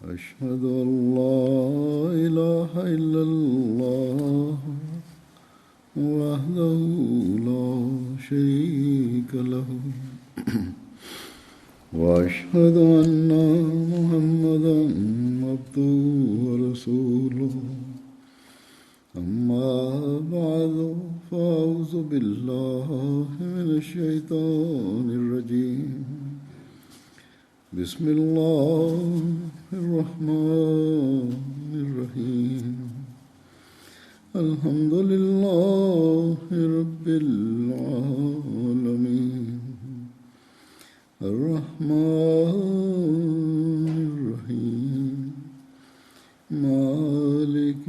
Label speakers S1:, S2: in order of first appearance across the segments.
S1: أشهد أن لا إله إلا الله وحده لا شريك له وأشهد أن محمدا عبده ورسوله أما بعد فأعوذ بالله من الشيطان الرجيم بسم الله الرحمن الرحيم الحمد لله رب العالمين الرحمن الرحيم مالك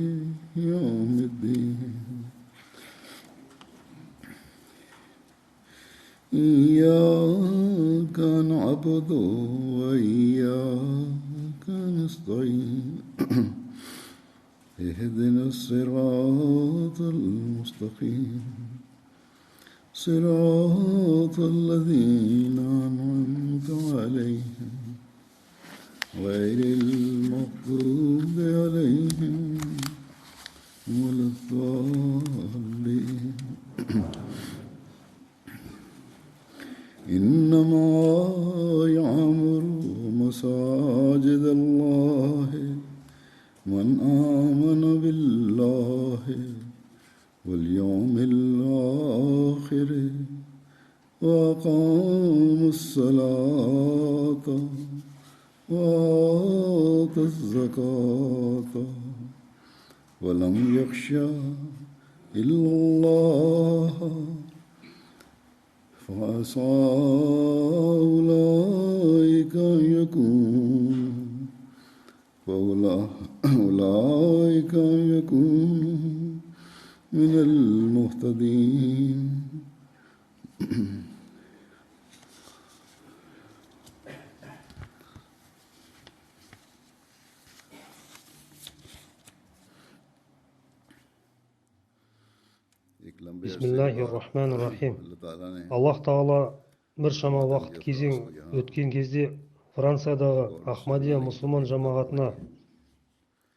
S1: يوم الدين إياك نعبد وإياك نستعين اهدنا الصراط المستقيم صراط الذين أنعمت عليهم غير المغضوب عليهم ولا الضالين إنما يعمر مساجد الله من آمن بالله واليوم الآخر وأقام الصلاة وآتى الزكاة ولم يخشى إلا الله فعسى أولئك أن يكونوا من المهتدين
S2: Бисмиллахир-рахманир-рахим. Аллах Тағала біршама уақыт кезең өткен кезде Франциядағы Ахмадия мұсылман жамағатына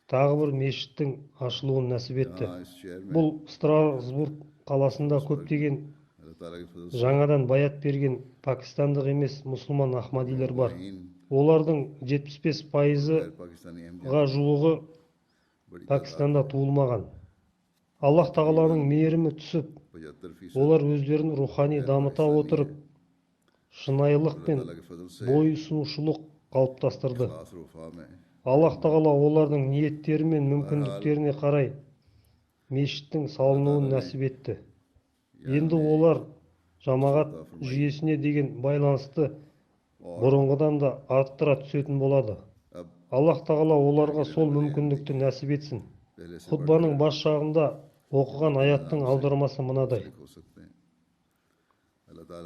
S2: тағы бір мешіттің ашылуын нәсіп етті. Бұл Страсбург қаласында көптеген жаңадан баят берген пакистандық емес мұсылман ахмадилер бар. Олардың 75%-ға жуығы Пакистанда туылмаған. Аллах Тағаланың мейірімі түсіп, олар өздерін рухани дамыта отырып, шынайылық пен бойұсынушылық қалыптастырды. Аллах Тағала олардың ниеттері мен мүмкіндіктеріне қарай мешіттің салынуын нәсіп етті. Енді олар жамағат жүйесіне деген байланысты бұрынғыдан да арттыра түсетін болады. Аллах Тағала оларға сол мүмкіндікті нәсіп етсін. Хутбаның бас жағында оқыған аяттың аудармасы мынадай: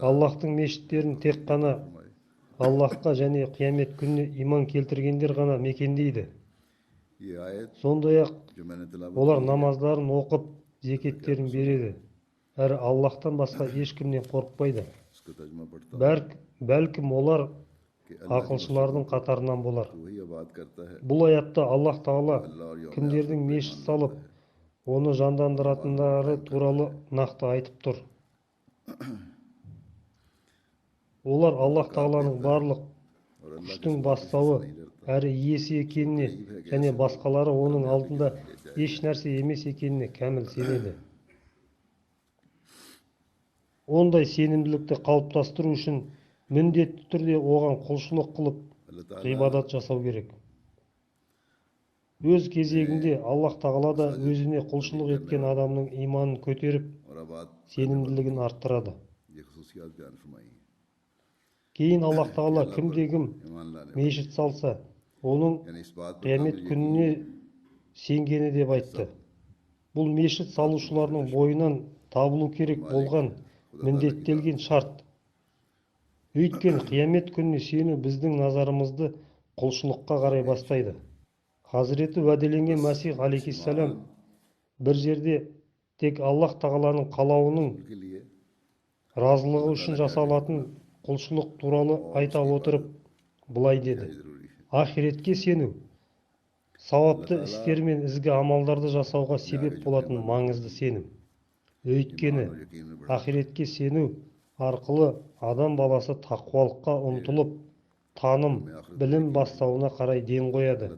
S2: Аллахтың мешіттерін тек қана Аллахқа және қиямет күніне иман келтіргендер ғана мекендейді. Сондай-ақ олар намаздарын оқып, зекеттерін береді, әрі Аллахтан басқа ешкімнен қорықпайды. Бәлкім олар ақылшылардың қатарынан болар. Бұл аятта Аллах Тағала кімдердің мешіт салып, оны жандандыратындары туралы нақты айтып тұр. Олар Аллах Тағаланың барлық күштің бастауы әрі иесі екеніне және басқалары оның алдында еш нәрсе емес екеніне кәміл сенеді. Ондай сенімділікті қалыптастыру үшін міндетті түрде оған құлшылық қылып, ғибадат жасау керек. Өз кезегінде Аллах Тағала да өзіне құлшылық еткен адамның иманын көтеріп, сенімділігін арттырады. Кейін Аллах Тағала кімде-кім мешіт салса, оның қиямет күніне сенгені деп айтты. Бұл мешіт салушылардың бойынан табылу керек болған міндеттелген шарт. Өйткені қиямет күніне сену біздің назарымызды құлшылыққа қарай бастайды. Хазіреті уәделенген Мәсих алейхиссалам бір жерде тек Аллах Тағаланың қалауының разылығы үшін жасалатын құлшылық туралы айта отырып былай деді: Ахиретке сену сауапты істер мен ізгі амалдарды жасауға себеп болатын маңызды сенім. Өйткені ақиретке сену арқылы адам баласы тақуалыққа ұмтылып, таным, білім бастауына қарай ден қояды.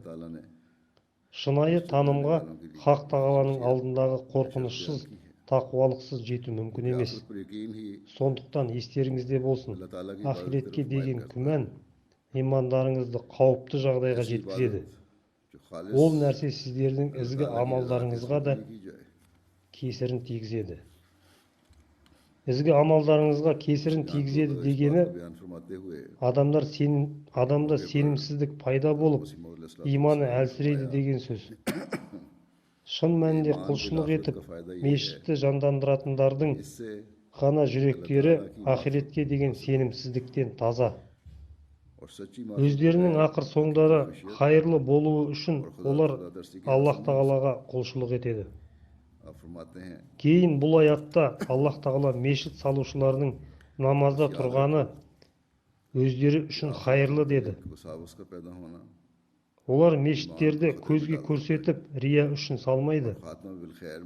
S2: Шынайы танымға хақ тағаланың алдындағы қорқынышсыз, тақуалықсыз жету мүмкін емес. Сондықтан естеріңізде болсын, ақиретке деген күмән имандарыңызды қауіпті жағдайға жеткізеді. Ол нәрсе сіздердің ізгі амалдарыңызға да кесірін тигізеді. Ізгі амалдарыңызға кесірін тигізеді дегені, адамда сенімсіздік пайда болып, иманы әлсірейді деген сөз. Шын мәнінде құлшылық етіп, мешітті жандандыратындардың ғана жүректері ақиретке деген сенімсіздіктен таза. Өздерінің ақыр соңдары хайырлы болуы үшін олар Аллах тағалаға құлшылық етеді. Кейін бұл аятта Аллах тағала мешіт салушылардың намазда тұрғаны өздері үшін хайырлы деді. Олар мешіттерді көзге көрсетіп, рия үшін салмайды.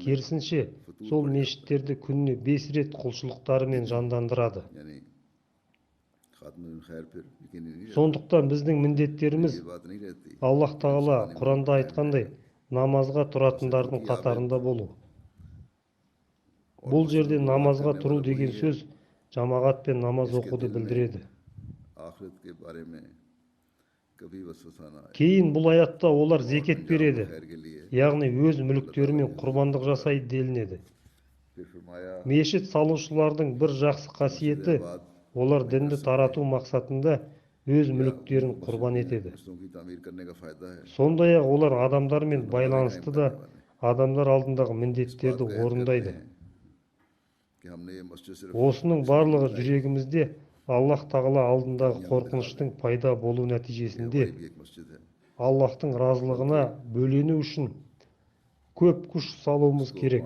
S2: Керісінше, сол мешіттерді күніне 5 рет құлшылықтарымен жандандырады. Сондықтан біздің міндеттеріміз Аллах тағала Құранда айтқандай намазға тұратындардың қатарында болу. Бұл жерде намазға тұру деген сөз жамағатпен намаз оқуды білдіреді. Кейін бұл аятта олар зекет береді, яғни өз мүліктерімен құрбандық жасайды делінеді. Мешіт салушылардың бір жақсы қасиеті, олар дінді тарату мақсатында өз мүліктерін құрбан етеді. Сондай-ақ олар адамдармен байланысты да, адамдар алдындағы міндеттерді орындайды. Осының барлығы жүрегімізде Аллах тағала алдындағы қорқыныштың пайда болу нәтижесінде Аллахтың разылығына бөлену үшін көп күш салуымыз керек.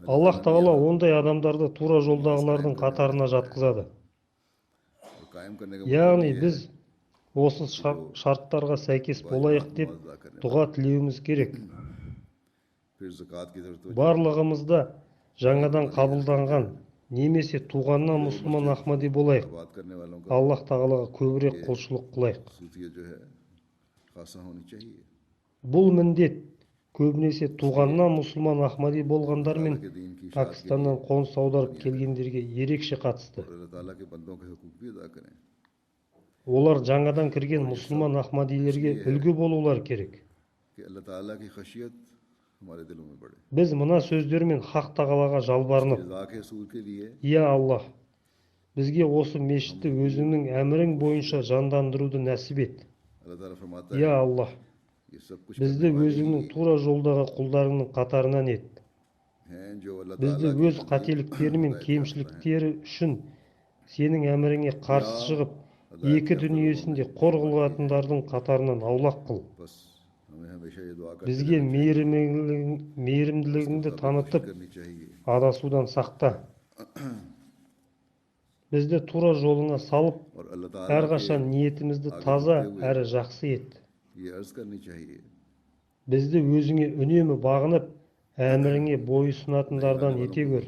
S2: Аллах тағала ондай адамдарды тура жолдағылардың қатарына жатқызады. Яғни біз осы шарттарға сәйкес болайық деп дұға тілеуіміз керек. Барлығымызда жаңадан қабылданған немесе туғаннан мұсылман Ахмади болайық. Аллах тағалаға көбірек құлшылық қылайық. Бұл міндет көбінесе туғаннан мұсылман Ахмади болғандар мен Пакистаннан қоныс аударып келгендерге ерекше қатысты. Олар жаңадан кірген мұсылман Ахмадилерге үлгі болулар керек. Біз мына сөздермен хақ тағалаға жалбарынып, «Я Аллах, бізге осы мешітті өзіңнің әмірің бойынша жандандыруды нәсіп ет. Я Аллах, бізді өзіңнің тура жолдағы құлдарыңның қатарынан ет. Бізді өз қателіктері мен кемшіліктері үшін сенің әміріңе қарсы шығып, екі дүниесінде қор қылатындардың қатарынан аулақ қыл. Бізге мейірімділігіңді танытып, адасудан сақта. Бізді тура жолыңа салып, әрқашан ниетімізді таза әрі жақсы ет. Бізді өзіңе үнемі бағынып, әміріңе бойұсынатындардан ете көр.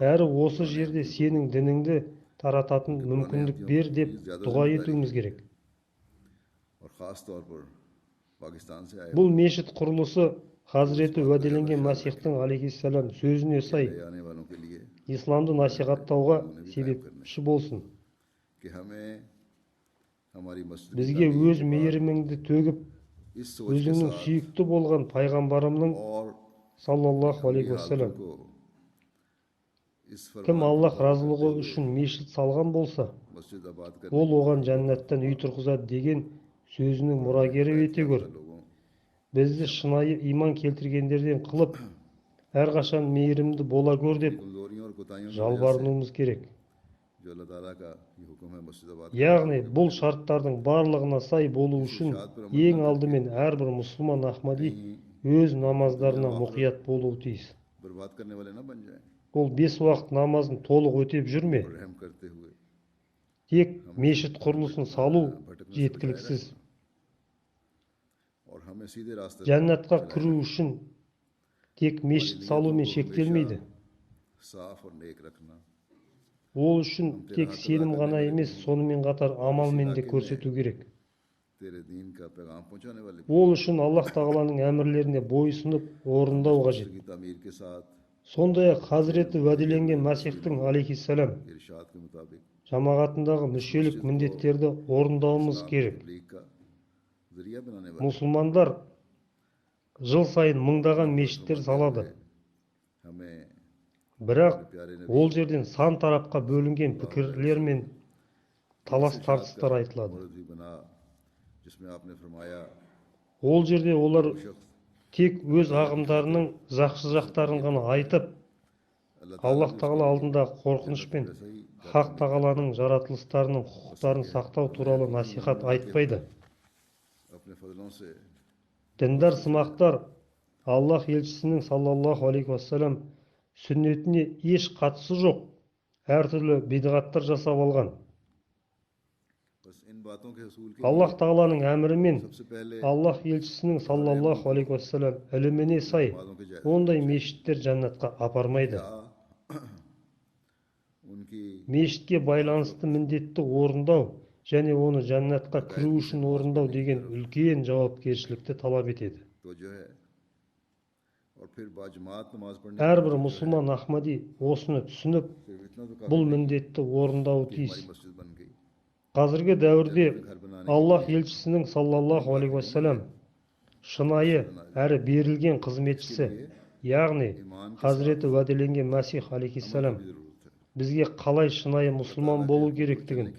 S2: Әрі осы жерде сенің дініңді тарататын мүмкіндік бер деп дұға етуіміз керек. Бұл мешіт құрылысы Хазіреті уәделенген Масихтың алейхиссалам сөзіне сай исламды насихаттауға себепші болсын. Бізге өз мейіріміңді төгіп, өзіңнің сүйікті болған пайғамбарымның саллаллаху алейхи уассалам кім Аллах разылығы үшін мешіт салған болса, ол оған жәннаттан үй тұрғызады деген сөзінің мұрагері ете көр. Бізді шынайы иман келтіргендерден қылып, әрқашан мейірімді бола көр деп жалбарынуымыз керек. Яғни бұл шарттардың барлығына сай болу үшін ең алдымен әрбір мұсылман Ахмади өз намаздарына мұқият болуы тиіс. Ол 5 уақыт намазын толық өтеп жүр ме? Тек мешіт құрылысын салу жеткіліксіз.
S1: और हमें सीधे रास्ते
S2: Жәннатқа кіру үшін тек мешіт салумен шектелмейді.
S1: साफ और नेक रखना
S2: Ол үшін тек сенім ғана емес, сонымен қатар амалмен де көрсету керек.
S1: तेरे दीन का पैगाम पहुंचाने वाले
S2: Ол үшін Аллах Тағаланың әмірлеріне бойсынып орындау қажет.
S1: की तामीर के साथ
S2: Сондай-ақ Хазіреті уәделенген Масихтың алейхиссалам
S1: इरशाद के मुताबिक
S2: жамағатындағы мүшелік міндеттерді орындауымыз керек.
S1: तबलीग का जरिया बनाने वाले
S2: Мұсылмандар жыл сайын мыңдаған мешіттер салады.
S1: हमें
S2: Бірақ ол жерден сан тарапқа бөлінген пікірлер мен талас тартыстар айтылады.
S1: औरत भी बना जिसमें आपने फरमाया
S2: Ол жерде олар
S1: शख्स
S2: тек өз ағымдарының жақсы жақтарын ғана айтып, Аллах Тағала алдында қорқыныш пен Хақ Тағаланың жаратылыстарының құқықтарын сақтау туралы насихат айтпайды.
S1: अपने फजलों से
S2: Діндар сымақтар Аллах елшісінің саллаллаху алейхи уассалам сүннетіне еш қатысы жоқ, әртүрлі бидғаттар жасап алған.
S1: बस इन बातों के हसूल के
S2: Аллах Тағаланың әмірімен
S1: सबसे पहले
S2: Аллах елшісінің саллаллаху алейхи уассалам іліміне сай
S1: बातों के जायजे
S2: ондай мешіттер жәннатқа апармайды.
S1: उनकी
S2: Мешітке байланысты міндетті орындау және оны жәннатқа кіру үшін орындау деген үлкен жауапкершілікті талап етеді.
S1: तो जो है और फिर बाजमात नमाज पढ़ने
S2: Әрбір мұсылман Ахмади осыны түсініп,
S1: सिर्फ इतना तो
S2: бұл
S1: काफी
S2: міндетті орындауы
S1: हमारी
S2: тиіс.
S1: मस्जिद बन गई
S2: Қазіргі дәуірде
S1: घर बनाने
S2: Аллах елшісінің саллаллаху алейхи уассалам шынайы әрі берілген қызметшісі, яғни Хазіреті уәделенген Масих алейхиссалам
S1: की जरूरत है
S2: бізге қалай шынайы мұсылман болу керектігін,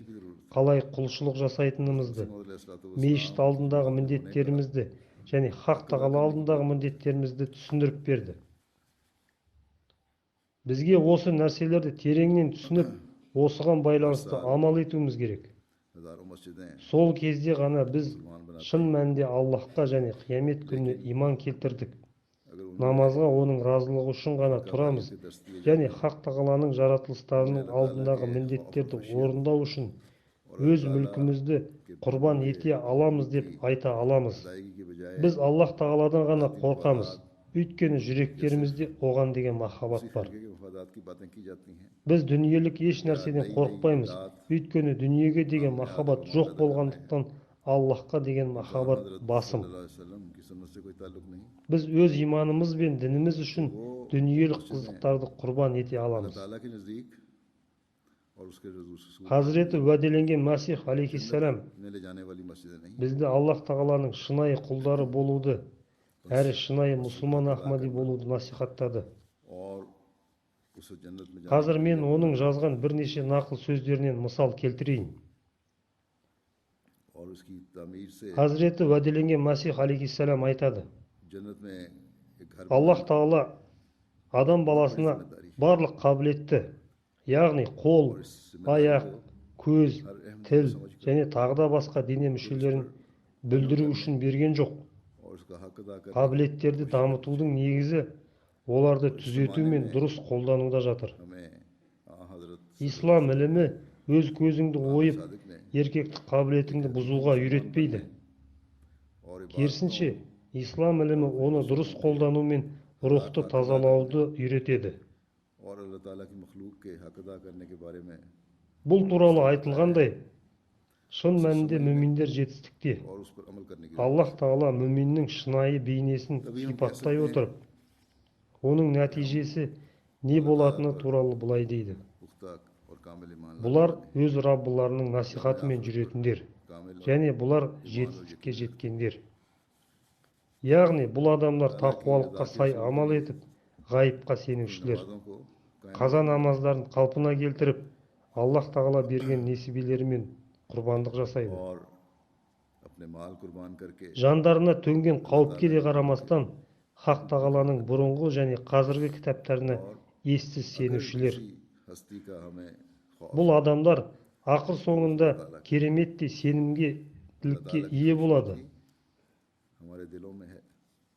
S2: қалай құлшылық жасайтынымызды, мешіт алдындағы міндеттерімізді және Хақ Тағала алдындағы міндеттерімізді түсіндіріп берді. Бізге осы нәрселерді тереңнен түсініп, осыған байланысты амал етуіміз керек.
S1: हजारों मस्जिदें
S2: Сол кезде ғана біз
S1: मुसलमान बनाते
S2: шын мәнінде Аллахқа және қиямет күніне иман келтірдік.
S1: अगर उन
S2: Намазға оның разылығы үшін ғана тұрамыз
S1: के दस्त दिए
S2: және Хақ Тағаланың жаратылыстарының алдындағы міндеттерді орындау үшін өз мүлкімізді құрбан ете аламыз деп айта аламыз.
S1: जाएगी के बजाय
S2: Біз Аллах Тағаладан ғана қорқамыз, өйткені жүректерімізде оған деген махаббат бар.
S1: के वफादात की बातें की जाती हैं
S2: Біз дүниелік еш нәрседен қорықпаймыз, өйткені дүниеге деген махаббат жоқ болғандықтан Аллахқа деген махаббат басым.
S1: सल्लल्लाहु अलैहि वसल्लम की सुन्नत से कोई ताल्लुक नहीं
S2: Біз өз иманымыз бен дініміз үшін дүниелік қызықтарды құрбан ете аламыз.
S1: ताला के नजदीक और उसके रसूल
S2: Хазіреті уәделенген Масих алейхиссалам
S1: ने ले जाने वाली मस्जिदें नहीं
S2: бізді Аллах Тағаланың шынайы құлдары болуды, әрі шынайы мұсылман Ахмади болуды насихаттады.
S1: और उस जन्नत में
S2: Қазір мен оның жазған бірнеше нақыл сөздерінен мысал келтірейін.
S1: और उसकी तामीर से
S2: Хазіреті уәделенген Масих алейхиссалам айтады:
S1: जन्नत में एक घर
S2: Аллах Тағала адам баласына барлық қабілетті, яғни қол, аяқ, көз, тіл және тағы да басқа дене мүшелерін бүлдіру үшін берген жоқ.
S1: और उसका हक अदा कर
S2: Қабілеттерді дамытудың негізі оларды түзету мен дұрыс қолдануда жатыр.
S1: हमें हजरत
S2: Ислам ілімі өз көзіңді ойып,
S1: सादिक ने
S2: еркектік қабілетіңді бұзуға үйретпейді.
S1: और
S2: Керісінше, ислам ілімі оны дұрыс қолдану мен рухты тазалауды үйретеді.
S1: और अल्लाह ताला की मखलूक के हक अदा करने के बारे में
S2: Бұл туралы айтылғандай, шын мәнінде мүминдер жетістікте.
S1: और उस पर अमल करने की
S2: Аллах Тағала мүминнің шынайы бейнесін сипаттай отырып, оның нәтижесі не болатыны туралы былай дейді:
S1: पुख्ता और कामिल ईमान
S2: Бұлар өз Раббыларының насихатымен жүретіндер,
S1: कामिल
S2: және бұлар жетістікке жеткендер. Яғни бұл адамдар тақуалыққа сай амал етіп, ғайыпқа сенушілер,
S1: नमाजों को कायम
S2: қаза намаздарын қалпына келтіріп, Аллах Тағала берген несібелерімен құрбандық жасайды.
S1: और अपने माल कुर्बान करके
S2: Жандарына төнген қауіпке де қарамастан, Хақ Тағаланың бұрынғы және қазіргі кітаптарына ессіз сенушілер.
S1: किसी हस्ती का हमें खौफ
S2: Бұл адамдар ақыр соңында кереметтей сенімгелікке ие болады.
S1: हमारे दिलों में है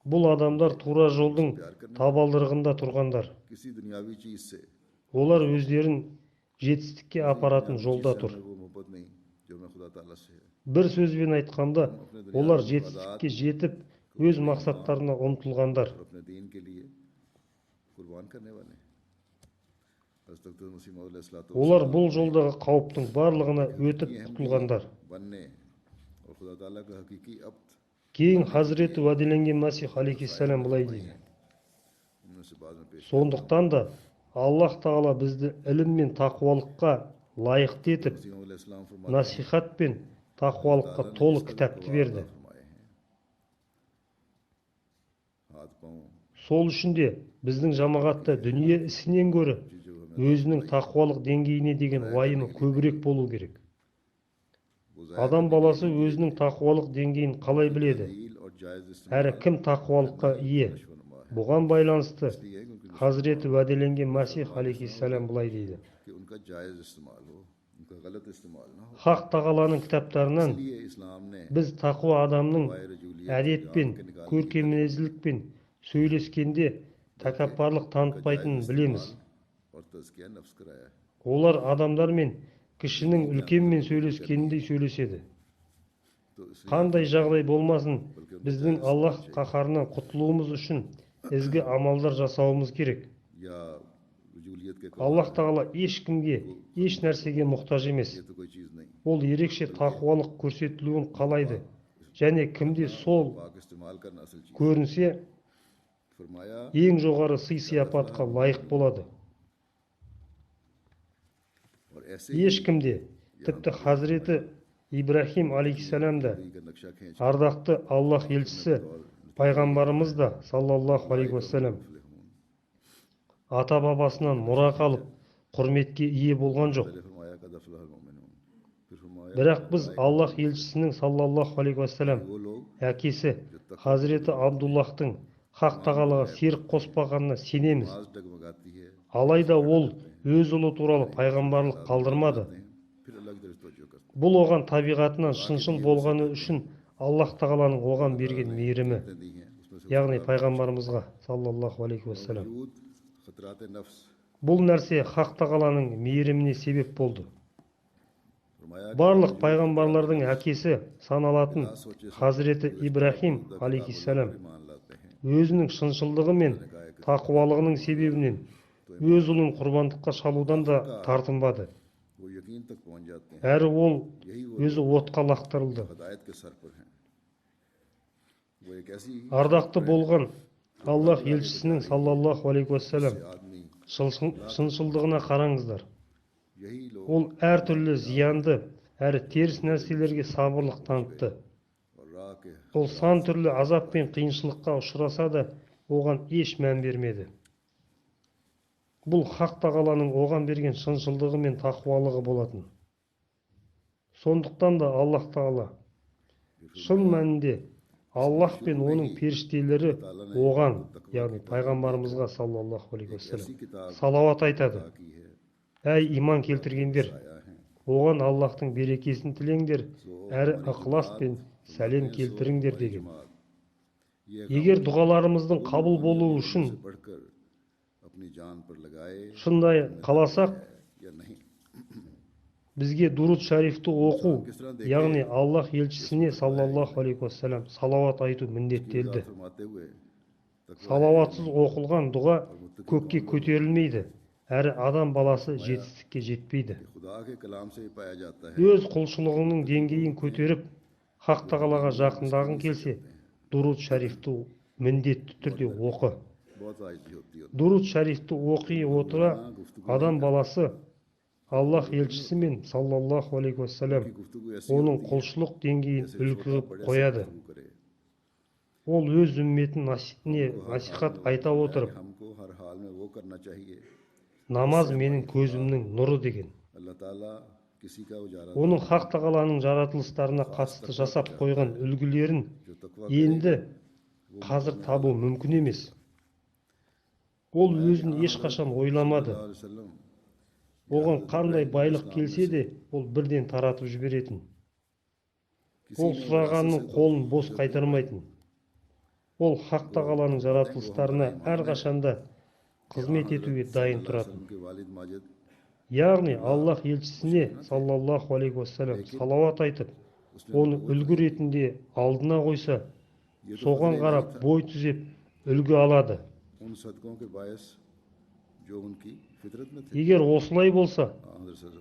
S2: Бұл адамдар тура жолдың табалдырығында тұрғандар.
S1: किसी दुनियावी चीज से
S2: Олар өздерін жетістікке апаратын жолда
S1: जिससे
S2: тұр.
S1: हमें वो मोहब्बत नहीं जो हमें खुदा ताला से है।
S2: Бір сөзбен айтқанда, олар жетістікке жетіп, өз мақсаттарына ұмтылғандар.
S1: और अपने दीन के लिए कुर्बान करने वाले हैं। हज़रत मसीह मौद अलैहिस्सलातु
S2: Олар бұл жолдағы қауіптің барлығына өтіп құтылғандар.
S1: बनने और खुदा ताला का हकीकी अब्द
S2: Кейін Хазіреті уәделенген Масих алейхиссалам былай дейді:
S1: उनमें से बाद में पेश
S2: сондықтан да Аллах Тағала бізді ілім мен тақуалыққа лайықты етіп,
S1: मसीह मौद अलैहिस्सलाम फरमाते
S2: насихат пен тақуалыққа толы кітапты берді.
S1: फरमाए हैं हाथ पांव
S2: Сол үшін де біздің жамағатта дүние ісінен гөрі өзінің тақуалық деңгейіне деген уайымы көбірек болу керек. Адам баласы өзінің тақуалық деңгейін қалай біледі?
S1: दलील और जायज
S2: Әрі кім тақуалыққа ие? Бұған байланысты Хазіреті уәделенген Масих алейхиссалам былай дейді:
S1: कि उनका जायज इस्तेमाल हो, उनका गलत इस्तेमाल ना हो।
S2: Хақ Тағаланың кітаптарынан
S1: इसलिए इस्लाम ने
S2: біз тақуа адамның әдетпен, көркемінезділікпен сөйлескенде тәкаппарлық танытпайтынын білеміз.
S1: और तज़किया नफ्स कराया है।
S2: Олар адамдармен кішінің үлкенмен сөйлескеніндей сөйлеседі.
S1: तो इसलिए
S2: Қандай жағдай болмасын, біздің Аллах қаһарынан құтылуымыз үшін ізгі амалдар жасауымыз керек.
S1: या वजूलियत के
S2: Аллах Тағала ешкімге, еш нәрсеге мұқтаж емес.
S1: ये तो कोई चीज़ नहीं।
S2: Ол ерекше тақуалық көрсетілуін қалайды. Және кімде сол
S1: पाक इस्तेमाल करना असल चीज़।
S2: көрінсе,
S1: फरमाया
S2: ең жоғары сый-сияпатқа лайық болады.
S1: और ऐसे
S2: Ешкімде, тіпті Хазіреті Ибрахим алейхиссалам да,
S1: ही का नक्शा खींच
S2: ардақты Аллах елшісі пайғамбарымыз да саллаллаху алейхи уассалам ата бабасынан мұра қалып құрметке ие болған жоқ.
S1: पहले फरमाया कद अफ़लहल मुमिनून। फिर फरमाया
S2: Бірақ біз Аллах елшісінің саллаллаху алейхи уассалам
S1: वो लोग
S2: әкесі Хазіреті Абдуллахтың Хақ Тағалаға серік қоспағанына сенеміз.
S1: नमाज डगमगाती है
S2: Алайда ол өз ұлы туралы пайғамбарлық қалдырмады.
S1: फिर अल्लाह की तरफ तवज्जो करते
S2: Бұл оған табиғатынан шыншыл болғаны үшін Аллах Тағаланың оған берген мейірімі,
S1: दी हैं उसमें से
S2: яғни пайғамбарымызға саллаллаху алейхи уассалам.
S1: वजूद खतरात नफ्स
S2: Бұл нәрсе Хақ Тағаланың мейіріміне себеп болды.
S1: फरमाया
S2: Барлық пайғамбарлардың әкесі саналатын Хазіреті Ибрахим алейхиссалам
S1: ईमान लाते हैं
S2: өзінің шыншылдығы мен тақуалығының себебінен өз ұлын құрбандыққа шалудан да тартынбады.
S1: वो यकीन तक पहुंच जाते हैं
S2: Әрі ол өзі отқа лақтырылды.
S1: हदायत के सर पर हैं। वो एक ऐसी
S2: Ардақты болған Аллах елшісінің саллаллаху алейхи уассалам
S1: आदमी
S2: шыншылдығына қараңыздар.
S1: यही लोग
S2: Ол әртүрлі зиянды әрі теріс нәрселерге сабырлық танытты.
S1: और राह के
S2: Ол сан түрлі азап пен қиыншылыққа ұшыраса да оған еш мән бермеді. Бұл Хақ Тағаланың оған берген шыншылдығы мен тақуалығы болатын. Сондықтан да Аллах Тағала шын мәнінде Аллах пен оның періштелері оған, яғни пайғамбарымызға саллаллаху алейхи
S1: ऐसी
S2: уассалам
S1: किताब
S2: салауат айтады.
S1: की है
S2: Әй иман келтіргендер,
S1: आया है
S2: оған Аллахтың берекесін тілеңдер, әрі ықылас пен сәлем келтіріңдер деген.
S1: ये
S2: Егер дұғаларымыздың қабыл болуы үшін
S1: बढ़कर अपनी जान पर लगाए
S2: шындай қаласақ,
S1: या नहीं।
S2: бізге дуруд шарифті оқу, яғни Аллах елшісіне саллаллаху алейхи уассалам салауат айту міндеттелді.
S1: फरमाते हुए
S2: Салауатсыз оқылған дұға көкке көтерілмейді, әрі адам баласы жетістікке жетпейді.
S1: खुदा के कलाम से पाया जाता है
S2: Өз құлшылығының деңгейін көтеріп, Хақ Тағалаға жақындағың келсе, дуруд шарифті міндетті түрде оқы.
S1: बहुत आयती होती है
S2: Дуруд шарифті оқи отыра, адам баласы Аллах елшісі мен саллаллаху алейхи уассалам
S1: गुफ्तगू ऐसी
S2: оның құлшылық деңгейін үлгі қылып қояды.
S1: करे
S2: Ол өз үмметін насихат айта отырып,
S1: हमको हर हाल में वो करना चाहिए
S2: намаз менің көзімнің нұры деген.
S1: अल्लाह ताला किसी का उजाला
S2: Оның Хақ Тағаланың жаратылыстарына қатысты жасап қойған үлгілерін
S1: जो तकवा
S2: енді қазір табу мүмкін емес. Ол өзін ешқашан ойламады.
S1: वसल्लम
S2: Оған қандай байлық келсе де, ол бірден таратып жіберетін. Ол сұрағанның қолын бос қайтармайтын. Ол Хақ Тағаланың жаратылыстарына әрқашанда қызмет етуге дайын тұратын.
S1: उनके वालिद माजिद
S2: яғни Аллах елшісіне саллаллаху алейхи уассалам салауат айтып, оны үлгі ретінде алдына қойса, соған қарап бой түзеп үлгі алады. Егер осылай болса,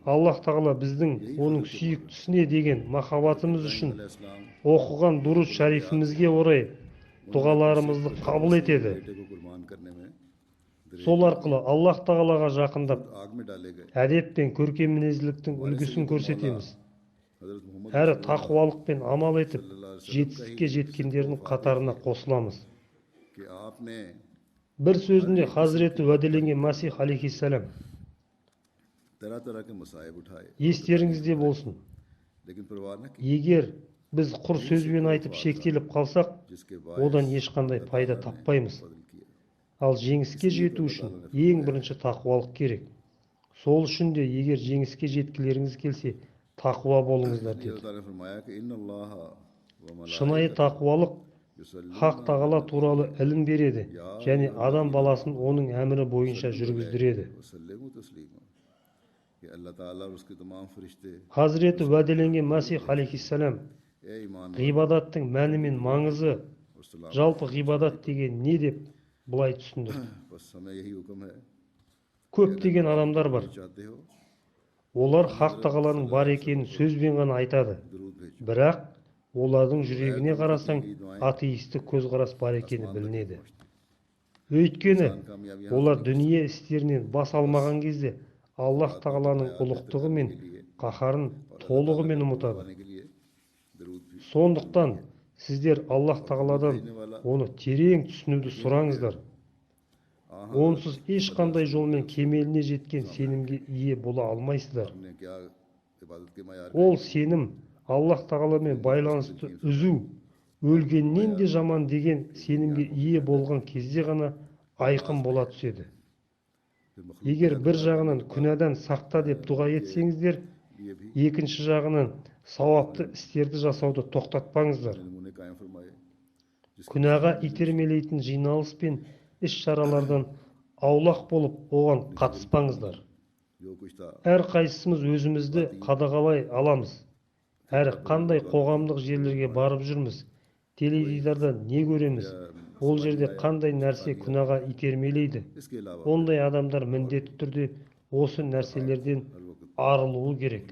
S2: Аллах тағала біздің оның сүйіктісіне деген махаббатымыз үшін оқыған дұрус шарифімізге орай дұғаларымызды қабыл етеді. Сол арқылы Аллах тағалаға жақындап, әдеп пен көркем мінезділіктің үлгісін көрсетеміз. Әрі тақуалық пен амал етіп, жетістікке жеткендердің қатарына қосыламыз. Bir sözünde Hazreti Vadelengen Masih aleyhisselam естеріңізде болсын. Егер біз құр сөзбен айтып шектеліп қалсақ, одан ешқандай пайда таппаймыз. Ал жеңіске жету үшін ең бірінші тақуалық керек. Сол үшін де егер жеңіске жеткілеріңіз келсе, тақуа болыңыздар деді. Шынайы тақуалық Хақ тағала туралы ілім береді және адам баласын оның әмірі бойынша жүргіздіреді. Хазіреті уәделенген Масих алейхиссалам ғибадаттың мәні мен маңызы, жалпы ғибадат деген не деп бұлай түсіндірді. Көптеген адамдар бар. Олар хақ тағаланың бар екенін сөзбен ғана айтады. Бірақ олардың жүрегіне қарасаң, атеистік көзқарас бар екені білінеді. Өйткені олар дүние істерінен бас алмаған кезде Аллах тағаланың ұлықтығы мен қаһарын толығымен ұмытады. Сондықтан сіздер Аллах тағаладан оны терең түсінуді сұраңыздар. Онсыз ешқандай жолмен кемеліне жеткен сенімге ие бола алмайсыздар. Ол сенім Аллах тағаламен байланысты үзу, өлгеннен де жаман деген сенімге ие болған кезде ғана айқын бола түседі. Егер бір жағынан күнәдан сақта деп дұға етсеңіздер, екінші жағынан сауапты істерді жасауды тоқтатпаңыздар. Күнәға итермелейтін жиналыс пен іс-шаралардан аулақ болып, оған қатыспаңыздар. Әрқайсымыз өзімізді қадағалай аламыз. Әрі қандай қоғамдық жерлерге барып жүрміз, теледидардан не көреміз, ол жерде қандай нәрсе күнәға итермелейді. Ондай адамдар міндетті түрде осы нәрселерден арылуы керек.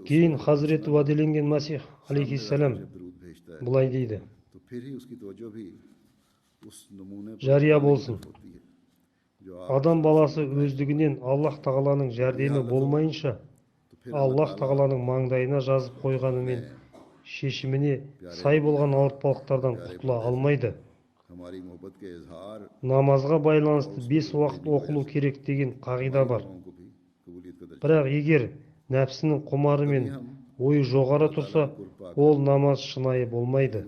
S2: Кейін Хазіреті уәделенген Масих алейхиссалам бұлай дейді: жария болсын, адам баласы өздігінен Аллах тағаланың жәрдемі болмайынша, Аллах тағаланың маңдайына жазып қойғанымен шешіміне сай болған ауыртпалықтардан құтыла алмайды. Намазға байланысты 5 уақыт оқылу керек деген қағида бар. Бірақ егер нәпсінің құмары мен ойы жоғары тұрса, ол намаз шынайы болмайды.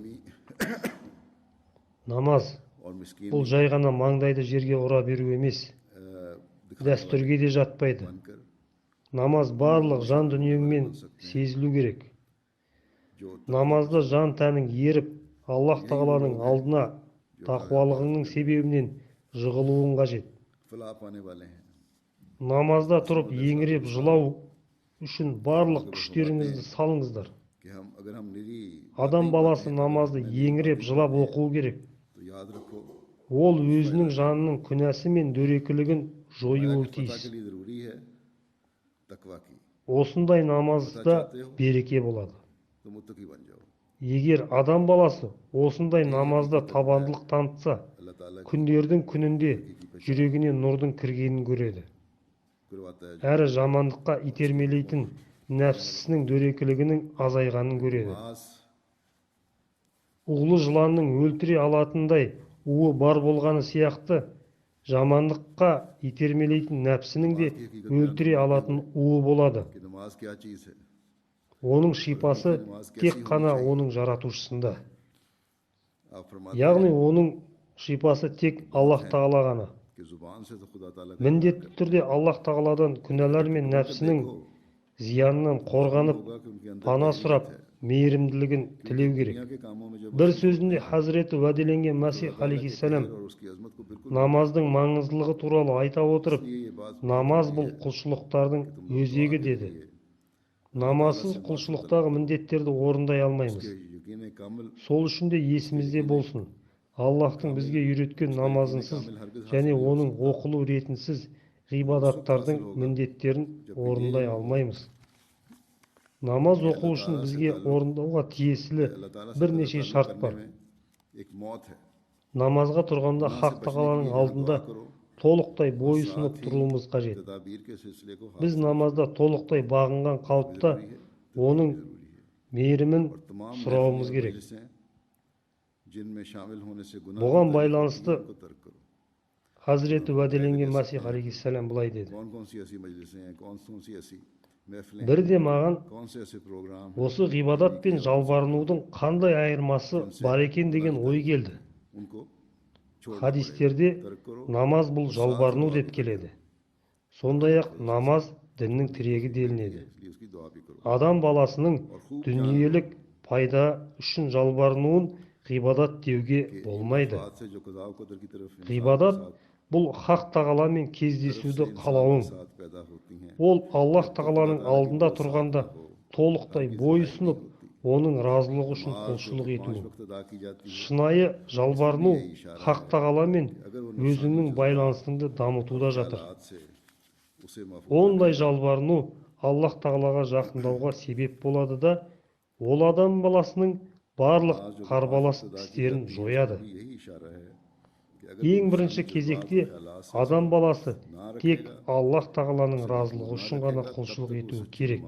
S2: Намаз бұл жай ғана маңдайды жерге ұра беру емес, дәстүрге де жатпайды. Намаз барлық жан дүниеңмен сезілу керек. Намазда жан тәнің еріп, Аллах тағаланың алдына тақуалығыңның себебінен жығылуың қажет. Намазда тұрып еңіреп жылау үшін барлық күштеріңізді салыңыздар. Адам баласы намазды еңіреп жылап оқу керек. Ол өзінің жанының күнәсі мен дөрекілігін жоюы тиіс. Осындай намазда береке болады. Егер адам баласы осындай намазда табандылық танытса, күндердің күнінде жүрегіне нұрдың кіргенін көреді. Әрі жамандыққа итермелейтін нәпсісінің дөрекілігінің азайғанын көреді. Ұлы жыланның өлтіре алатындай уы бар болғаны сияқты, жамандыққа итермелейтін нәпсінің де өлтіре алатын уы болады. Оның шипасы тек қана оның жаратушысында. Яғни оның шипасы тек Аллах тағала ғана. Міндетті түрде Аллах тағаладан күнәлар мен нәпсінің зиянынан қорғанып, пана сұрап, мейірімділігін тілеу керек. Бір сөзінде Хазіреті уәделенген Масих алейхиссалам намаздың маңыздылығы туралы айта отырып, намаз бұл құлшылықтардың өзегі деді. Намазсыз құлшылықтағы міндеттерді орындай алмаймыз. Сол үшін де есімізде болсын, Аллахтың бізге үйреткен намазынсыз және оның оқылу ретінсіз ғибадаттардың міндеттерін орындай алмаймыз. Намаз оқу үшін бізге орындауға тиесілі бірнеше шарт бар. Намазға тұрғанда Хақ Тағаланың алдында толықтай бойұсынып тұруымыз қажет. Біз намазда толықтай бағынған қалыпта оның мейірімін сұрауымыз керек. Бұған байланысты Хазіреті уәделенген Масих алейхиссалам былай деді: бірде маған осы ғибадат пен жалбарынудың қандай айырмасы бар екен деген ой келді. Хадистерде намаз бұл жалбарыну деп келеді. Сондай-ақ намаз діннің тірегі делінеді. Адам баласының дүниелік пайда үшін жалбарынуын ғибадат деуге болмайды. Ғибадат бұл Хақ Тағаламен кездесуді қалауың. Ол Аллах Тағаланың алдында тұрғанда толықтай бойұсынып, оның разылығы үшін құлшылық ету. Шынайы жалбарыну Хақ Тағаламен өзіңнің байланысыңды дамытуда жатыр. Ондай жалбарыну Аллах Тағалаға жақындауға себеп болады да, ол адам баласының барлық қарбалас істерін жояды. Ең бірінші кезекте адам баласы тек Аллах Тағаланың разылығы үшін ғана құлшылық етуі керек.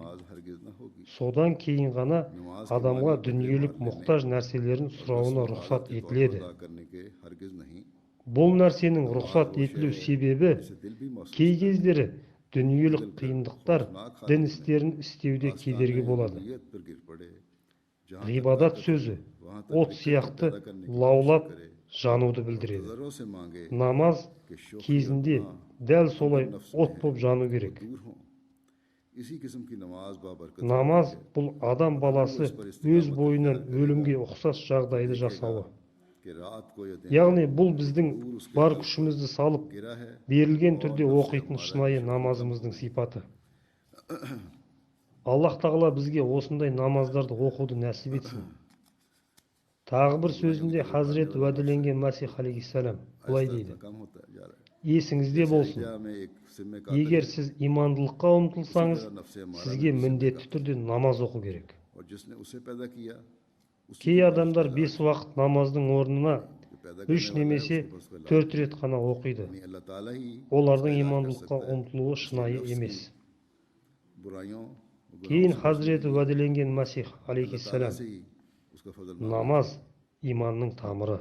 S2: Содан кейін ғана адамға дүниелік мұқтаж нәрселерін сұрауына рұқсат етіледі. Бұл нәрсенің рұқсат етілу себебі кей кездері дүниелік қиындықтар дін істерін істеуде кедергі болады. Ғибадат сөзі от сияқты лаулап жануды білдіреді. Намаз кезінде дәл солай от боп жану керек. Намаз бұл адам баласы өз бойынан өлімге ұқсас жағдайды жасауы. Яғни бұл біздің бар күшімізді салып, берілген түрде оқитын шынайы намазымыздың сипаты. Аллах Тағала бізге осындай намаздарды оқуды нәсіп етсін. Тағы бір сөзінде Хазіреті уәделенген Масих алейхиссалам былай дейді: есіңізде болсын, егер сіз имандылыққа ұмтылсаңыз, сізге міндетті түрде намаз оқу керек. Кей адамдар 5 уақыт намаздың орнына 3 немесе 4 рет қана оқиды. Олардың имандылыққа ұмтылуы шынайы емес. Кейін Хазіреті уәделенген Масих алейхиссалам: намаз иманның тамыры.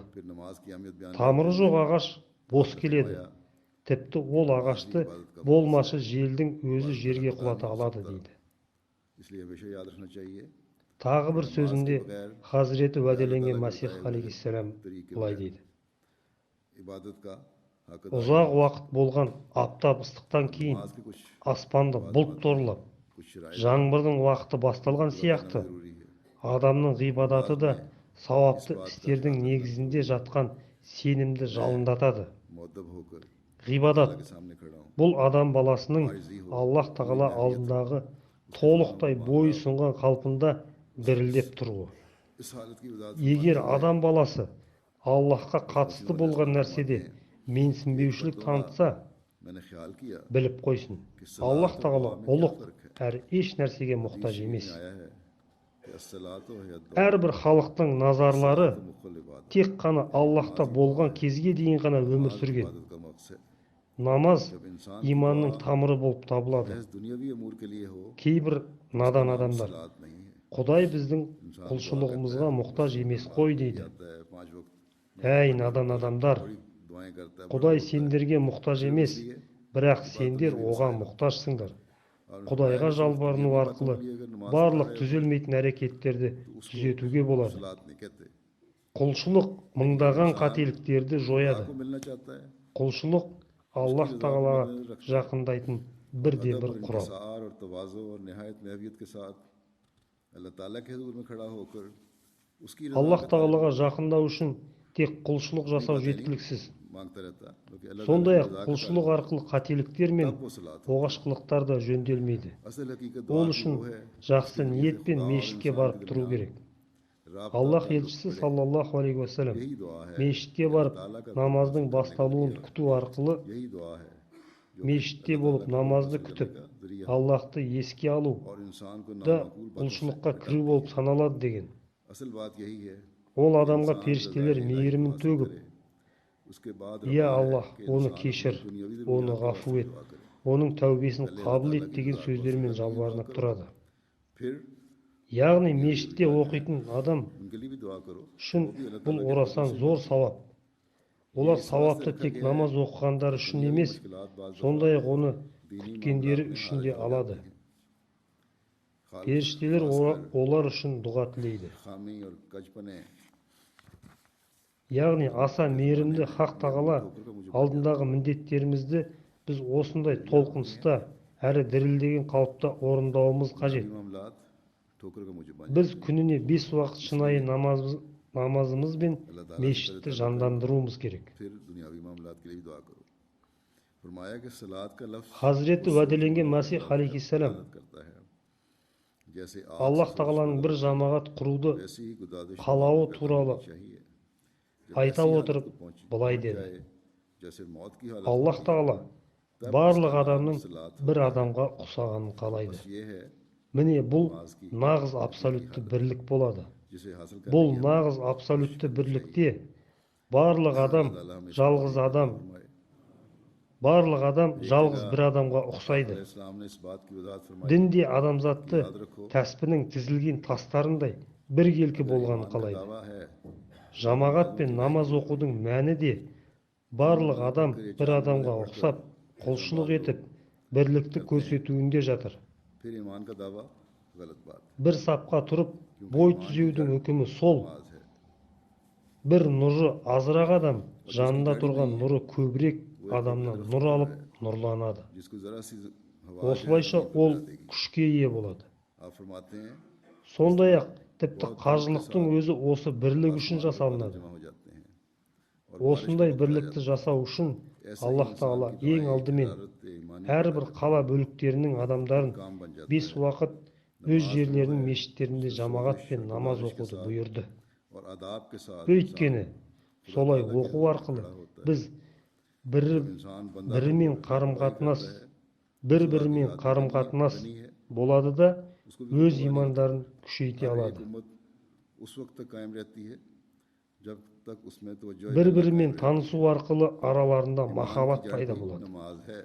S2: Тамыры жоқ ағаш бос келеді. Тіпті ол ағашты болмашы желдің өзі жерге құлата алады дейді. Тағы бір сөзінде Хазіреті уәделенген Масих алейхиссалам былай дейді: ұзақ уақыт болған аптап ыстықтан кейін аспанды бұлт торлап, жаңбырдың уақыты басталған сияқты, адамның ғибадаты да сауапты істердің негізінде жатқан сенімді жалындатады. Ғибадат бұл адам баласының Аллах Тағала алдындағы толықтай бойұсынған қалпында дірілдеп тұруы. Егер адам баласы Аллахқа қатысты болған нәрседе менсінбеушілік танытса, біліп қойсын, Аллах Тағала ұлық әрі еш нәрсеге мұқтаж емес. Әрбір халықтың назарлары тек қана Аллахта болған кезге дейін ғана өмір сүрген. Намаз иманның тамыры болып табылады. Кейбір надан адамдар: Құдай біздің құлшылығымызға мұқтаж емес қой дейді. Әй надан адамдар, Құдай сендерге мұқтаж емес, бірақ сендер оған мұқтажсыңдар. Құдайға жалбарыну арқылы барлық түзелмейтін әрекеттерді түзетуге болады. Құлшылық мыңдаған қателіктерді жояды. Құлшылық Аллах Тағалаға жақындайтын бірде-бір құрал.
S1: अल्लाह ताला के हुजूर में खड़ा होकर उसकी रजा
S2: Аллах
S1: का तालिब
S2: Тағалаға
S1: होना
S2: жақындау үшін тек құлшылық
S1: अपनी
S2: жасау
S1: बातें नहीं
S2: жеткіліксіз.
S1: मांगता रहता बल्कि अल्लाह ताला की
S2: Сондай-ақ
S1: रजा का
S2: құлшылық
S1: तालिब
S2: арқылы қателіктер мен
S1: तब वो सलात होती है।
S2: оғашқылықтар да жөнделмейді.
S1: असल हकीकत दुआ
S2: Ол
S1: की
S2: үшін
S1: वो है
S2: жақсы
S1: जिसके जरिए से
S2: ниетпен
S1: खुदा और
S2: мешітке
S1: इंसान
S2: барып
S1: के
S2: тұру
S1: दरमियान
S2: керек.
S1: राबता
S2: Аллах
S1: ताल्लुक
S2: елшісі
S1: पड़े
S2: саллаллаху алейхи уассалам
S1: यही दुआ है
S2: мешітке
S1: कि अल्लाह
S2: барып
S1: ताला का
S2: намаздың
S1: हुक्म हासिल करने का
S2: басталуын
S1: जरिया
S2: күту арқылы
S1: यही दुआ है जो कि
S2: мешітте
S1: अल्लाह
S2: болып
S1: ताला का हुक्म
S2: намазды
S1: हासिल
S2: күтіп
S1: करने का जरिया
S2: Аллахты еске алу
S1: और इंसान को
S2: да
S1: नामाकूल बातों से
S2: құлшылыққа
S1: हटाती
S2: кіру болып
S1: है।
S2: саналады деген.
S1: असल बात यही है
S2: Ол
S1: कि
S2: адамға
S1: इंसान
S2: періштелер
S1: रज़ाए इलाही को
S2: мейірімін
S1: हासिल
S2: төгіп,
S1: करे उसके बाद
S2: «Я
S1: रवा है
S2: Аллах,
S1: कि
S2: оны
S1: इंसान
S2: кешір,
S1: अपनी दुनियावी
S2: оны
S1: ज़रूरियात के
S2: ғафу
S1: वास्ते
S2: ет,
S1: दुआ करे
S2: оның тәубесін
S1: पहले अल्लाह
S2: қабыл
S1: ताला
S2: ет»
S1: की
S2: деген
S1: रज़ा को हासिल
S2: сөздермен
S1: करने के लिए दुआ
S2: жалбарынып
S1: करो
S2: тұрады.
S1: फिर
S2: Яғни
S1: ये
S2: мешітте
S1: ज़रूरियात हैं
S2: оқитын адам
S1: उनके लिए भी दुआ करो
S2: үшін
S1: वो भी अल्लाह
S2: бұл
S1: ताला के फजल
S2: орасан
S1: से
S2: зор
S1: मिलती है
S2: сауап.
S1: ये
S2: Олар
S1: इस वास्ते
S2: сауапты
S1: रखा
S2: тек
S1: गया है
S2: намаз оқығандары
S1: कि
S2: үшін
S1: दुनियावी
S2: емес,
S1: मुश्किलात बाज़ दफ़ा
S2: сондай-ақ оны
S1: दीनी
S2: күткендері
S1: मामलात में
S2: үшін
S1: हारज
S2: де
S1: हो
S2: алады.
S1: जाती हैं
S2: Періштелер
S1: खासकर
S2: олар үшін дұға тілейді.
S1: खामी और कचपने
S2: Яғни аса
S1: के ज़माने
S2: мейірімді
S1: में
S2: Хақ
S1: ये
S2: Тағала
S1: उम्मत ठोकर का मुझे बन
S2: алдындағы
S1: जाती है
S2: міндеттерімізді біз осындай
S1: दुनिया होती है
S2: толқыныста әрі дірілдеген қалыпта орындауымыз
S1: दुनियावी
S2: қажет.
S1: मामलात ठोकर का मुझे बन
S2: Біз
S1: जाते हैं
S2: күніне 5 уақыт шынайы
S1: इसलिए
S2: намазымыз бен
S1: अल्लाह ताला से
S2: мешітті
S1: पहले तौबा करो
S2: жандандыруымыз керек.
S1: फिर दुनियावी मामलात के लिए भी दुआ करो फरमाया कि सलात का लफ्ज़
S2: Хазіреті
S1: उस सोच
S2: уәделенген
S1: वाले
S2: Масих
S1: अहद का
S2: алейхиссалам
S1: दलालत करता है जैसे आग से
S2: Аллах
S1: सोच
S2: Тағаланың
S1: पैदा
S2: бір
S1: होती है
S2: жамағат құруды
S1: वैसी ही गुजारिश
S2: қалауы
S1: पैदा
S2: туралы
S1: होनी चाहिए जब
S2: айта
S1: ऐसी हालत
S2: отырып
S1: को
S2: былай
S1: पहुंच
S2: деді.
S1: जाए जैसे मौत की हालत
S2: Аллах
S1: होती है
S2: Тағала
S1: तब
S2: барлық
S1: उसका नाम
S2: адамның
S1: सलात
S2: бір
S1: होता है
S2: адамға ұқсағанын қалайды.
S1: बस ये है
S2: Міне бұл
S1: नमाज की
S2: нағыз
S1: हकीकी
S2: абсолютті
S1: हालत
S2: бірлік болады.
S1: जिसे हासिल
S2: Бұл
S1: करने की हमें
S2: нағыз
S1: कोशिश
S2: абсолютті
S1: करनी चाहिए
S2: бірлікте барлық адам
S1: अल्लाह ताला हमें
S2: жалғыз
S1: तौफीक अता
S2: адам,
S1: फरमाए
S2: барлық адам
S1: एक
S2: жалғыз
S1: जगह
S2: бір адамға
S1: आका
S2: ұқсайды.
S1: अलैहिस्सलाम ने इस बात की वजाहत फरमाई
S2: Дінде
S1: कि
S2: адамзатты
S1: याद रखो
S2: тәспінің тізілген тастарындай біркелкі
S1: अगर
S2: болғанын
S1: ईमान का
S2: қалайды.
S1: दावा है तो
S2: Жамағат
S1: नमाजों
S2: пен
S1: की
S2: намаз
S1: अहमियत
S2: оқудың мәні де
S1: 3
S2: барлық
S1: नमाजें
S2: адам
S1: पढ़कर या
S2: бір
S1: 4
S2: адамға
S1: नमाजें
S2: ұқсап
S1: पढ़कर
S2: құлшылық
S1: ऐसा
S2: етіп
S1: लोग
S2: бірлікті
S1: करते हैं
S2: көрсетуінде жатыр.
S1: फिर ईमान का दावा गलत बात है
S2: Бір сапқа тұрып
S1: क्योंकि
S2: бой
S1: ईमान की
S2: түзеудің
S1: जड़
S2: үкімі сол.
S1: नमाज है
S2: Бір нұры азырақ адам
S1: और जिसकी
S2: жанында
S1: जड़ ही
S2: тұрған
S1: नहीं है
S2: нұры көбірек
S1: वो एक
S2: адамнан
S1: दरख्त
S2: нұр
S1: की
S2: алып
S1: तरह है
S2: нұрланады.
S1: जिसको जरा सी हवा जो है
S2: Осылайша
S1: जमीन पर
S2: ол
S1: गिरा देगी
S2: күшке ие болады.
S1: आप फरमाते हैं इस
S2: Сондай-ақ
S1: तरह
S2: тіпті
S1: बहुत धूप के
S2: қажылықтың
S1: साथ
S2: өзі осы бірлік үшін
S1: आसमान पर बादल
S2: жасалынады.
S1: जमा हो जाते हैं और बारिश का
S2: Осындай
S1: वक्त आ
S2: бірлікті
S1: जाता है
S2: жасау үшін
S1: ऐसे ही
S2: Аллах
S1: इंसान
S2: Тағала
S1: की
S2: ең
S1: दुआएं
S2: алдымен
S1: हरारत ईमानी
S2: әрбір
S1: पैदा
S2: қала
S1: करती हैं
S2: бөліктерінің
S1: फिर
S2: адамдарын
S1: काम बन जाता
S2: 5
S1: है
S2: уақыт өз
S1: नमाज तो वो
S2: жерлерінің
S1: है
S2: мешіттерінде
S1: जिससे
S2: жамағат
S1: सोजिश
S2: пен
S1: और
S2: намаз
S1: गुजारिश के
S2: оқуды
S1: साथ
S2: бұйырды.
S1: और आदाब के साथ
S2: Өйткені
S1: इंसान खुदा
S2: солай
S1: ताला के
S2: оқу
S1: हुजूर में
S2: арқылы
S1: खड़ा होता है
S2: біз бірі
S1: जब इंसान बंदा
S2: бірімен
S1: होकर
S2: қарым-қатынас,
S1: अगुवाई करता है
S2: бір-бірімен
S1: उसके बाद
S2: қарым-қатынас
S1: बनी है
S2: болады да
S1: उसको भी
S2: өз
S1: परवाह नहीं होती
S2: имандарын күшейте
S1: हर एक
S2: алады.
S1: उम्मत उस वक्त तक कायम रहती है जब तक उसमें तवज्जो अल्लाह
S2: Бір-бірімен
S1: कायम रहे
S2: танысу арқылы араларында
S1: ईमान की
S2: махаббат
S1: जड़
S2: пайда
S1: ही
S2: болады.
S1: नमाज है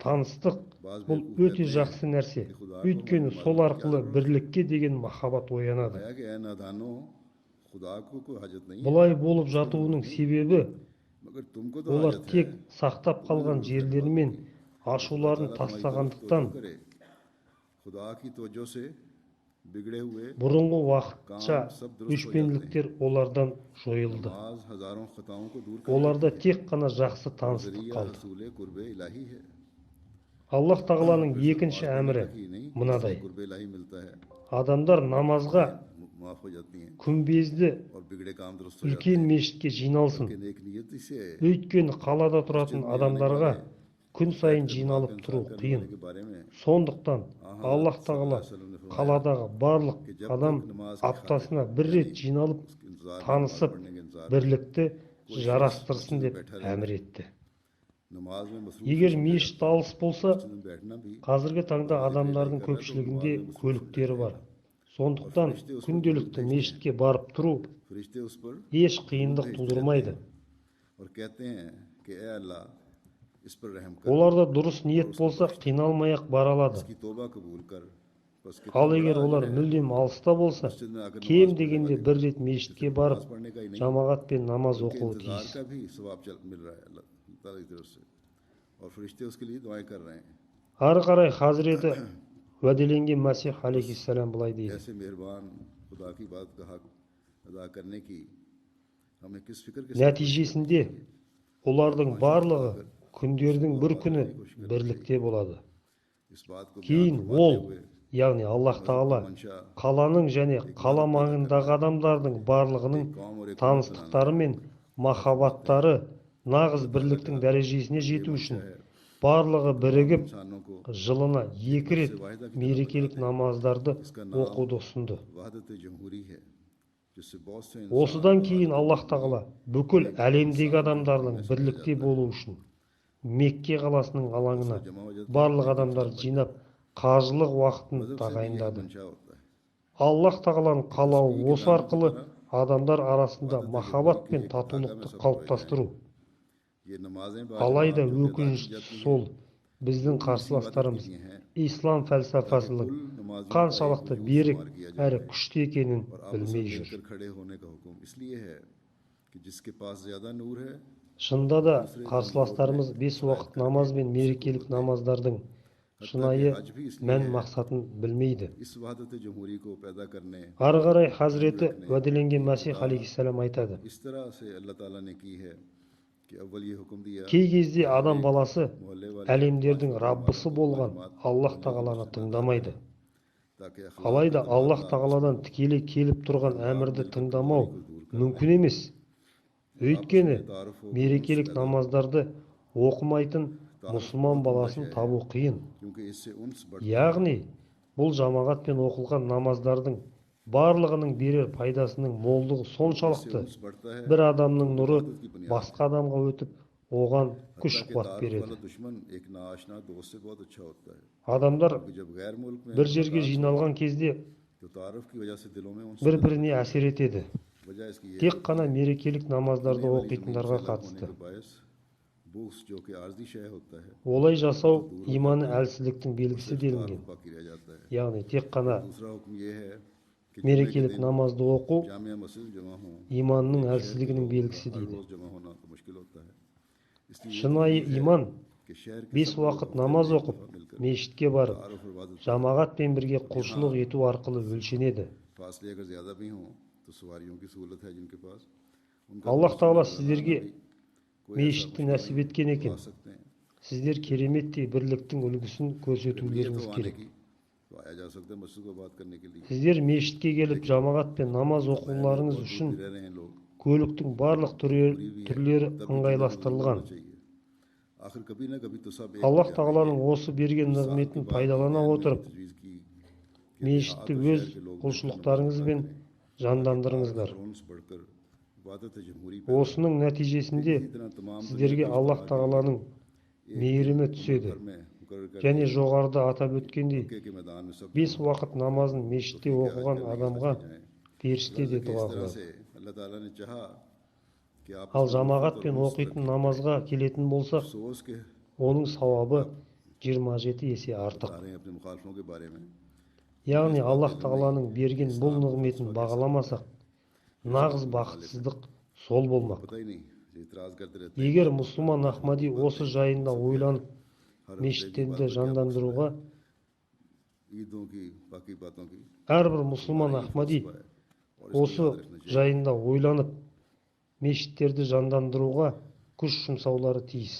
S2: Таныстық
S1: बाज
S2: бұл
S1: बेवकूफ़
S2: өте
S1: कहते हैं
S2: жақсы нәрсе.
S1: कि खुदा को
S2: Өйткені
S1: हमारी
S2: сол
S1: मालूम की क्या
S2: арқылы
S1: ज़रूरत है
S2: бірлікке деген махаббат оянады.
S1: फरमाया कि ऐ नादानो खुदा को कोई हाजत नहीं है
S2: Бұлай болып
S1: उसको ज़रूरत
S2: жатуының
S1: नहीं
S2: себебі
S1: मगर तुमको तो
S2: олар
S1: हाजत है
S2: тек сақтап
S1: तुम्हें
S2: қалған
S1: ज़रूरत है
S2: жерлері
S1: नमाजों
S2: мен
S1: की और खुदा
S2: ашуларын
S1: ताला तुम्हारी तरफ
S2: тастағандықтан
S1: तवज्जो करे खुदा की तवज्जो से बिगड़े हुए
S2: бұрынғы уақытша
S1: काम सब दुरुस्त हो जाते हैं
S2: өшпенділіктер олардан жойылды.
S1: नमाज हजारों खताओं को दूर कर
S2: Оларда
S1: देती है
S2: тек қана жақсы
S1: और
S2: таныстық
S1: ज़रिया
S2: қалды.
S1: हसूल कुर्बे इलाही है
S2: Аллах Тағаланың
S1: फिर सिर्फ
S2: екінші
S1: नमाज पढ़ने
S2: әмірі
S1: तक ही नहीं इससे
S2: мынадай.
S1: कुर्बे इलाही मिलता है
S2: Адамдар намазға
S1: माफ हो जाती हैं
S2: күмбезді
S1: और बिगड़े काम दुरुस्त हो जाते
S2: үлкен
S1: हैं
S2: мешітке жиналсын.
S1: बल्कि नेक नियति से
S2: Өйткені қалада тұратын
S1: मस्जिद में आने
S2: адамдарға
S1: वाले
S2: күн
S1: और
S2: сайын
S1: खैर खिदमत
S2: жиналып
S1: का
S2: тұру
S1: इंतजार करने
S2: қиын.
S1: वाले के बारे में
S2: Сондықтан
S1: हाँ
S2: Аллах
S1: हज़रत
S2: Тағала
S1: सल्लल्लाहु अलैहि वसल्लम ने फरमाया
S2: қаладағы барлық
S1: कि जब
S2: адам
S1: तक नमाज की
S2: аптасына
S1: खातिर
S2: бір рет
S1: यानी
S2: жиналып
S1: उसके इंतजार में नमाज
S2: танысып
S1: पढ़ने के इंतजार में
S2: бірлікті
S1: कोई शख्स
S2: жарастырсын
S1: मस्जिद में
S2: деп
S1: बैठा रहे
S2: әмір етті.
S1: नमाज में मसरूफ
S2: Егер
S1: समझा
S2: мешіт
S1: जाता है
S2: алыс болса,
S1: मस्जिद में बैठना भी
S2: қазіргі таңда
S1: जिक्र
S2: адамдардың
S1: इलाही कर रहा है तो
S2: көпшілігінде
S1: नमाज में मसरूफ
S2: көліктері
S1: समझा
S2: бар.
S1: जाएगा और
S2: Сондықтан
S1: फरिश्ते उस पर
S2: күнделікті
S1: दुरूद भेजते हैं
S2: мешітке барып тұру
S1: फरिश्ते उस पर
S2: еш
S1: दुरूद
S2: қиындық
S1: भेजते रहते
S2: тудырмайды.
S1: हैं और कहते हैं कि ए अल्लाह इस पर रहम कर
S2: Оларда дұрыс ниет болса, қиналмай-ақ бара алады.
S1: इसकी तौबा कबूल कर बस कितना
S2: Ал
S1: बड़ा
S2: егер олар
S1: अजर है
S2: мүлдем алыста болса,
S1: मस्जिद में आकर
S2: кем
S1: नमाज पढ़ने
S2: дегенде
S1: वाले
S2: бір
S1: को
S2: рет мешітке
S1: सिर्फ
S2: барып
S1: नमाज पढ़ने का ही नहीं
S2: жамағат пен намаз
S1: बल्कि
S2: оқуы
S1: इंतजार
S2: тиіс.
S1: का भी सवाब मिल रहा है अल्लाह ताला की तरफ से और फरिश्ते उसके लिए दुआएं कर रहे हैं
S2: Ары қарай Хазіреті уәделенген Масих алейхиссалам былай дейді.
S1: ऐसे मेहरबान खुदा की बात का हक अदा करने की हमें किस फिक्र के साथ
S2: Нәтижесінде олардың барлығы күндердің бір күні бірлікте болады.
S1: इस बात को
S2: Кейін
S1: बयान फरमाते
S2: ол,
S1: हुए
S2: яғни Аллах Тағала қаланың және қала маңындағы адамдардың барлығының таныстықтары мен махаббаттары нағыз бірліктің дәрежесіне жету үшін барлығы бірігіп жылына 2 рет мерекелік намаздарды оқуды ұсынды. Осыдан кейін Аллах Тағала бүкіл әлемдегі адамдардың бірлікте болу үшін Мекке қаласының алаңына барлық адамдар жинап қажылық уақытын тағайындады. Аллах Тағаланың қалауы осы арқылы адамдар арасында махаббат пен татулықты қалыптастыру. Алайда өкініштісі сол, біздің қарсыластарымыз ислам фәлсафасының қаншалықты берік әрі күшті екенін білмей жүр. Шынында да қарсыластарымыз 5 уақыт намаз бен мерекелік намаздардың шынайы мән мақсатын білмейді. Ары қарай Хазіреті уәделенген Мәсих алейхиссалам айтады: кей кезде адам баласы әлемдердің Раббысы болған Аллах Тағаланы тыңдамайды. Алайда Аллах Тағаладан тікелей келіп тұрған әмірді тыңдамау мүмкін емес. Өйткені мерекелік намаздарды оқымайтын мұсылман баласын табу қиын. Яғни бұл жамағатпен оқылған намаздардың барлығының берер пайдасының молдығы соншалықты, бір адамның нұры басқа адамға өтіп, оған күш қуат береді. Адамдар бір жерге жиналған кезде бір-біріне әсер етеді. Тек қана мерекелік намаздарды оқитындарға қатысты. Олай жасау иманы әлсіздіктің белгісі делінген. Яғни тек қана мерекелік намазды оқу иманның әлсіздігінің белгісі дейді. Шынайы иман 5 уақыт намаз оқып, мешітке барып, жамағатпен бірге құлшылық ету арқылы өлшенеді. Аллах Тағала сіздерге мешітті нәсіп еткен екен. Сіздер кереметтей бірліктің үлгісін көрсетулеріңіз керек. Сіздер мешітке келіп жамағатпен намаз оқуларыңыз үшін көліктің барлық түрлері ыңғайластырылған. Аллах Тағаланың осы берген нығметін пайдалана отырып, мешітті өз құлшылықтарыңызбен жандандырыңыздар. Осының нәтижесінде сіздерге Аллах Тағаланың мейірімі түседі. Және жоғарыда атап өткендей, 5 уақыт намазын мешітте оқыған адамға періште де дұға қылады. Ал жамағатпен оқитын намазға келетін болсақ, оның сауабы 27 есе артық. Яғни Аллах Тағаланың берген бұл нығметін бағаламасақ, нағыз бақытсыздық сол болмақ. Егер мұсылман Ахмади осы жайында ойланып, мешіттерді жандандыруға, әрбір мұсылман Ахмади осы жайында ойланып, мешіттерді жандандыруға күш жұмсаулары тиіс.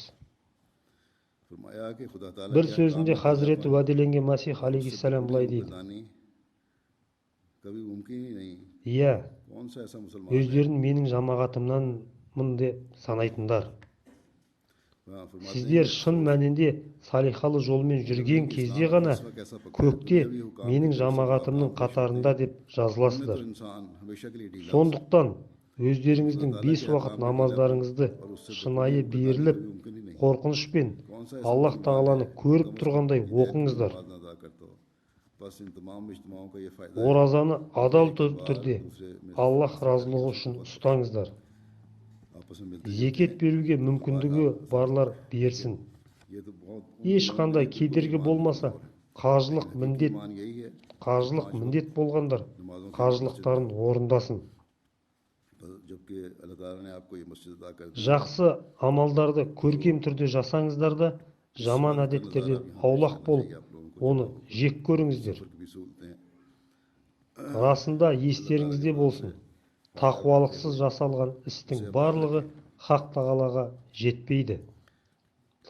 S2: Бір сөзінде Хазіреті уәделенген Мәсих алейхиссалам былай дейді: иә, өздерін менің жамағатымнанмын деп санайтындар. Сіздер шын мәнінде салихалы жолмен жүрген кезде ғана көкте менің жамағатымның қатарында деп жазыласыздар. Сондықтан өздеріңіздің 5 уақыт намаздарыңызды шынайы беріліп, қорқынышпен Аллах Тағаланы көріп тұрғандай оқыңыздар. Оразаны адал түрде Аллах разылығы үшін ұстаңыздар. Зекет беруге мүмкіндігі барлар берсін. Ешқандай кедергі болмаса, қажылық міндет болғандар қажылықтарын орындасын. Жақсы амалдарды көркем түрде жасаңыздар да, жаман әдеттерден аулақ болып, оны жек көріңіздер. Расында естеріңізде болсын, тақуалықсыз жасалған істің барлығы Хақ Тағалаға жетпейді.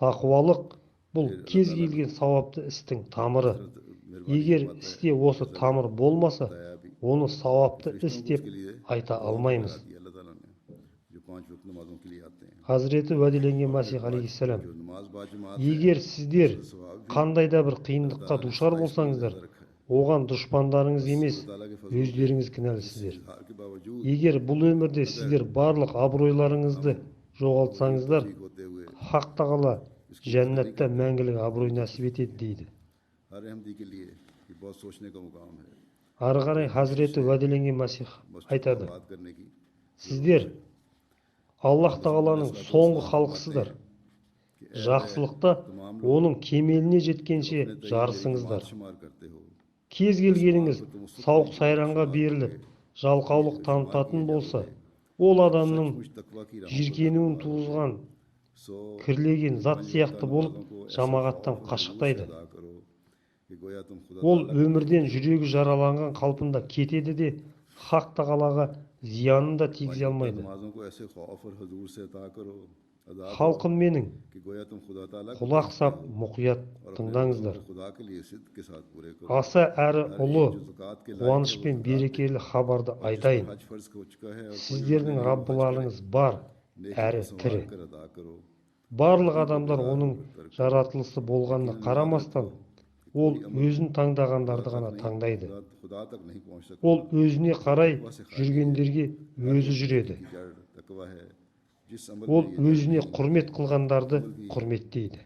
S2: Тақуалық Бұл кез келген сауапты істің тамыры. Егер істе осы тамыр болмаса, оны сауапты іс деп айта алмаймыз. Хазіреті уәделенген Масих алейхиссалам: егер сіздер қандай да бір қиындыққа душар болсаңыздар, оған дұшпандарыңыз емес, өздеріңіз кінәлісіздер. Егер бұл өмірде сіздер барлық абыройларыңызды жоғалтсаңыздар, Хақ Тағала жәннатта мәңгілік абырой нәсіп етеді дейді. Ары қарай Хазіреті уәделенген Масих айтады: сіздер Аллах Тағаланың соңғы халқысыздар. Жақсылықта оның кемеліне жеткенше жарысыңыздар. Кез келгеніңіз сауық сайранға беріліп, жалқаулық танытатын болса, ол адамның жиіркенуін туғызған кірлеген зат сияқты болып жамағаттан қашықтайды. Ол өмірден жүрегі жараланған қалпында кетеді де Хақ Тағалаға зиянын да тигізе алмайды. Халқым менің, құлақ сап мұқият тыңдаңыздар. Аса әрі ұлы, қуаныш пен берекелі хабарды айтайын. Сіздердің Раббыларыңыз бар, әрі тірі. Барлық адамдар оның жаратылысы болғанына қарамастан, ол өзін таңдағандарды ғана таңдайды. Ол өзіне қарай жүргендерге өзі жүреді. Ол өзіне құрмет қылғандарды құрметтейді.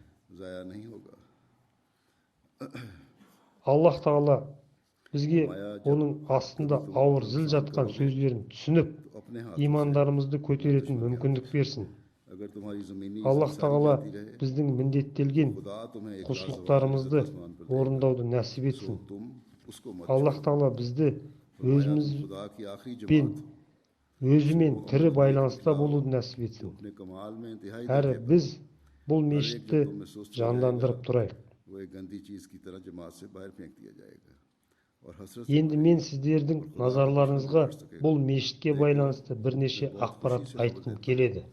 S2: Аллах Тағала бізге оның астында ауыр зіл жатқан сөздерін түсініп, имандарымызды көтеретін мүмкіндік берсін. Аллах Тағала біздің міндеттелген құлшылықтарымызды орындауды нәсіп етсін. Аллах Тағала бізді өзімен тірі байланыста болуды нәсіп етсін. Әрі біз бұл мешітті жандандырып тұрайық. Енді мен сіздердің назарларыңызға бұл мешітке байланысты бірнеше ақпарат айтқым келеді.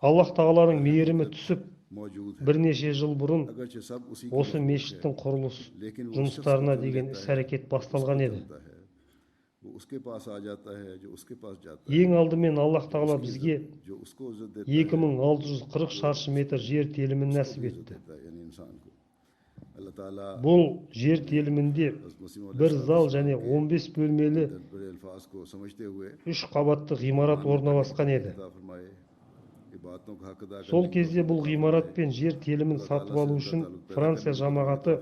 S2: Аллах Тағаланың мейірімі түсіп, бірнеше жыл бұрын осы мешіттің құрылыс жұмыстарына деген іс-әрекет басталған еді. Ең алдымен Аллах Тағала бізге 2640 шаршы метр жер телімін нәсіп етті. Бұл жер телімінде бір зал және 15 бөлмелі 3 қабатты ғимарат орналасқан еді. Сол кезде бұл ғимарат пен жер телімін сатып алу үшін Франция жамағаты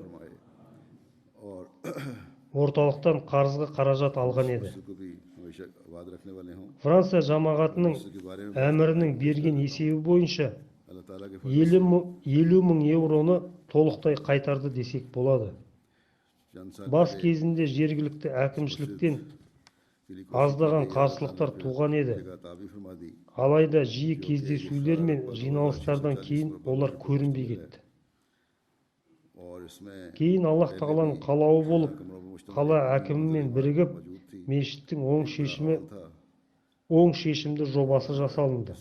S2: орталықтан қарызға қаражат алған еді. Франция жамағатының әмірінің берген есебі бойынша 50 мың евроны толықтай қайтарды десек болады. Бас кезінде жергілікті әкімшіліктен аздаған қарсылықтар туған еді. Алайда жиі кездесулер мен жиналыстардан кейін олар көрінбей кетті. Кейін Аллах Тағаланың қалауы болып, қала әкімімен бірігіп, мешіттің оң шешімді жобасы жасалынды.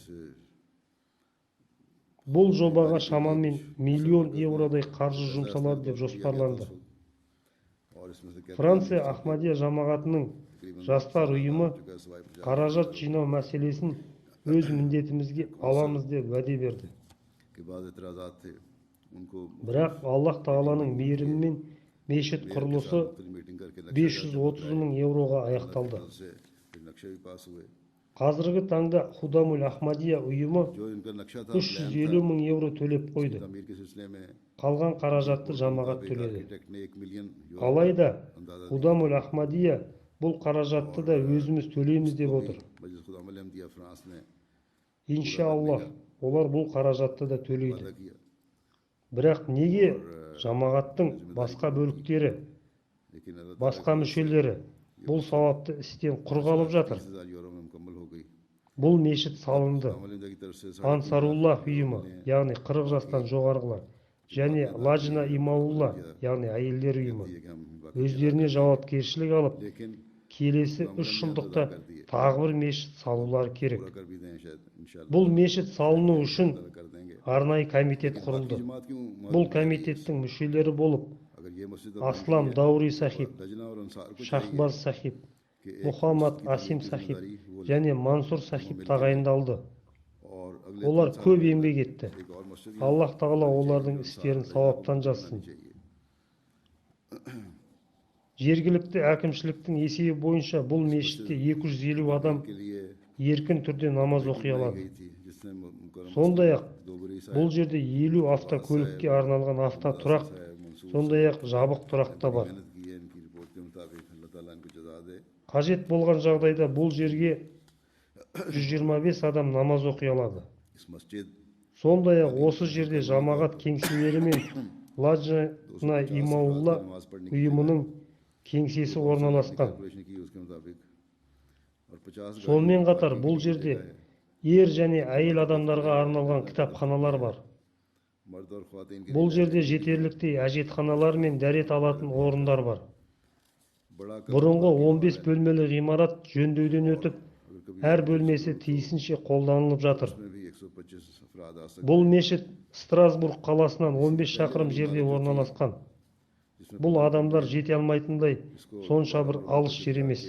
S2: Бұл жобаға шамамен миллион евродай қаржы жұмсалады деп жоспарланды. Франция Ахмадия жамағатының жастар ұйымы қаражат жинау мәселесін өз міндетімізге аламыз деп уәде берді. Бірақ Аллах Тағаланың мейірімімен мешіт құрылысы 530 мың евроға аяқталды. Қазіргі таңда Худамул Ахмадия ұйымы 350 мың евро төлеп қойды. Қалған қаражатты жамағат төледі. Алайда Худамул Ахмадия бұл қаражатты да өзіміз төлейміз деп отыр. Иншаллах, олар бұл қаражатты да төлейді. Бірақ неге жамағаттың басқа бөліктері, басқа мүшелері бұл сауапты істен құр қалып жатыр? Бұл мешіт салынды. Ансаруллах ұйымы, яғни 40 жастан жоғарғылар, және Лажна Имаулла, яғни әйелдер ұйымы, өздеріне жауапкершілік алып, келесі 3 жылдықта тағы бір мешіт салулары керек. Бұл мешіт салыну үшін арнайы комитет құрылды. Бұл комитеттің мүшелері болып Аслам Даури сахиб, Шахбаз сахиб, Мұхаммад Асим сахиб және Мансур сахиб тағайындалды. Олар көп еңбек етті. Аллах тағала олардың істерін сауаптан жазсын. Жергілікті әкімшіліктің есебі бойынша бұл мешітте 250 адам еркін түрде намаз оқи алады. Сондай-ақ бұл жерде 50 автокөлікке арналған автотұрақ, сондай-ақ жабық тұрақ та бар. Қажет болған жағдайда бұл жерге 125 адам намаз оқи алады. Сондай-ақ осы жерде жамағат кеңселері мен Ладжна Имаулла ұйымының кеңсесі орналасқан. Сонымен қатар бұл жерде ер және әйел адамдарға арналған кітапханалар бар. Бұл жерде жетерліктей әжетханалар мен дәрет алатын орындар бар. Бұрынғы 15 бөлмелі ғимарат жөндеуден өтіп, әр бөлмесі тиісінше қолданылып жатыр. Бұл мешіт Страсбург қаласынан 15 шақырым жерде орналасқан. Бұл адамдар жете алмайтындай сонша бір алыс жер емес.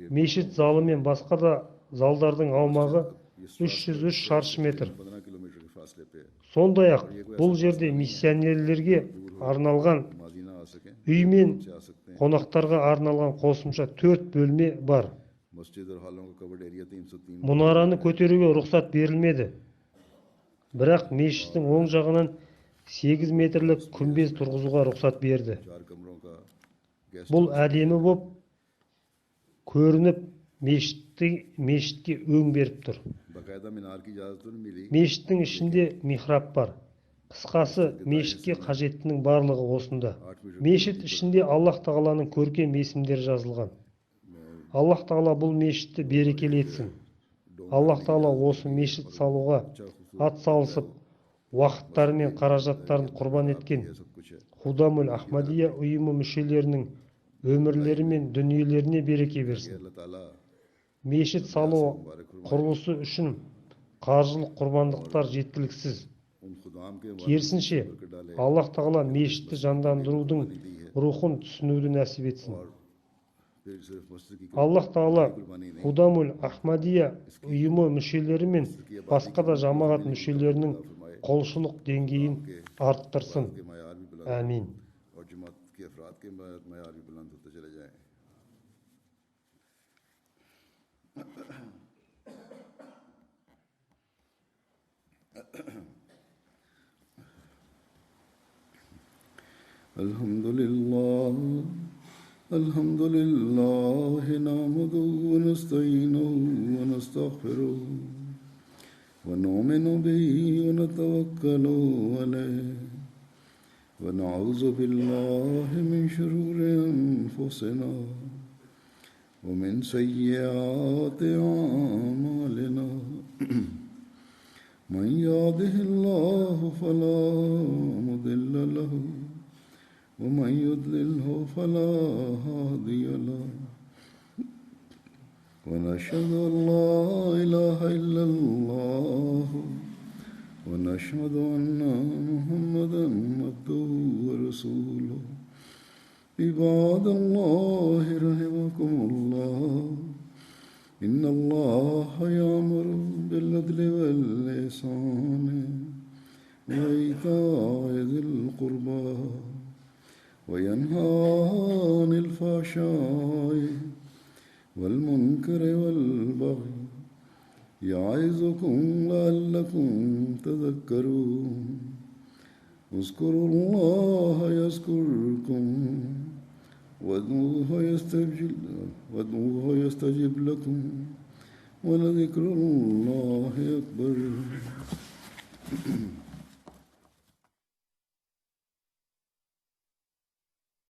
S2: Мешіт залы мен басқа да залдардың аумағы 303 шаршы метр. Сондай-ақ бұл жерде миссионерлерге арналған үй мен қонақтарға арналған қосымша 4 бөлме бар. Мұнараны көтеруге рұқсат берілмеді. Бірақ мешіттің оң жағынан 8 метрлік күмбез тұрғызуға рұқсат берді. Бұл әдемі боп көрініп, мешітке өң беріп тұр. Мешіттің ішінде михраб бар. Қысқасы, мешітке қажеттінің барлығы осында. Мешіт ішінде Аллах тағаланың көркем есімдері жазылған. Аллах тағала бұл мешітті берекелі етсін. Аллах тағала осы мешіт салуға ат салысып, уақыттары мен қаражаттарын құрбан еткен Худамул Ахмадия ұйымы мүшелерінің өмірлері мен дүниелеріне береке берсін. Мешіт салу құрылысы үшін қаржылық құрбандықтар жеткіліксіз. Керісінше, Аллах тағала мешітті жандандырудың рухын түсінуді нәсіп етсін. Аллах тағала Худамул Ахмадия ұйымы мүшелері мен басқа да жамағат мүшелерінің құлшылық деңгейін арттырсын. Әмин.
S1: الحمد لله نحمده ونستعينه ونستغفره ونؤمن به ونتوكل عليه ونعوذ بالله من شرور أنفسنا ومن سيئات أعمالنا من يهده الله فلا مضل له ومن يضلله فلا هادي له ونشهد أن لا إله إلا الله ونشهد أن محمدا عبده ورسوله عباد الله رحمكم الله إن الله يأمر بالعدل والإحسان وإيتاء ذي القربى وينهى عن الفحشاء والمنكر والبغي يعظكم لعلكم تذكرون اذكروا الله يذكركم وادعوه يستجب لكم ولذكر الله أكبر